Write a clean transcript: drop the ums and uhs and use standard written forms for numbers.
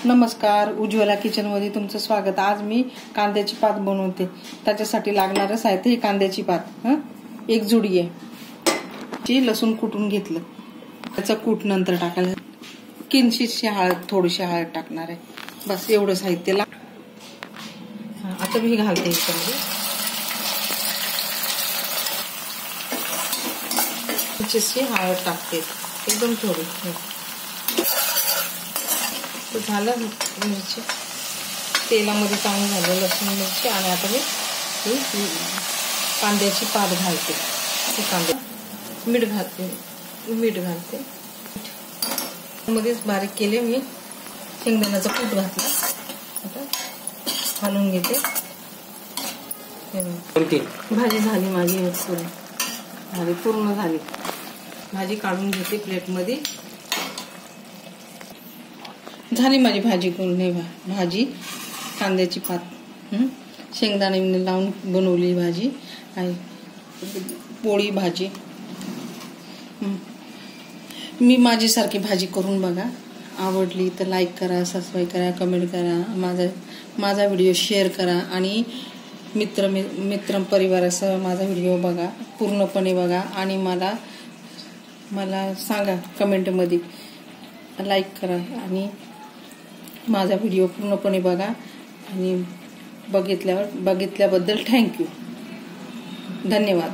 नमस्कार, उज्ज्वला किचनमध्ये तुमचं स्वागत। आज मी कांद्याची पात बनवते। त्याच्यासाठी लागणारं साहित्य हे कांद्याची पात, एक जुडी आहे, लसूण कुटून घेतलं, त्याचं कूट नंतर टाकायचं, किंचितशी हळद, थोडीशी हळद टाकणार आहे, बस एवढं साहित्य आता मी घालते याच्यामध्ये किंचितशी हळद टाकते, एकदम थोडी। झालं मिरची तेलामध्ये चांगलं झालं, लसूण मिरची, आणि आता मी कांद्याची पात घालते, कांदा मीठ घालते मध्येच बारीक केले मी शेंगदाण्याचा कूट घातला, आता घालून घेते। भाजी झाली माझी, पूर्ण झाली भाजी, काढून घेते प्लेटमध्ये। झाली माझी भाजी भाजी कांद्याची पात, शेंगदाणे लावून बनवली भाजी आणि पोळी भाजी। मी माझीसारखी भाजी करून बघा, आवडली तर लाईक करा, सबस्क्राईब करा, कमेंट करा, माझा व्हिडिओ शेअर करा, आणि मित्र परिवारासह माझा व्हिडिओ बघा, पूर्णपणे बघा, आणि मला सांगा कमेंटमध्ये, लाईक करा आणि माझा व्हिडिओ पूर्णपणे बघा, आणि बघितल्याबद्दल थँक्यू, धन्यवाद।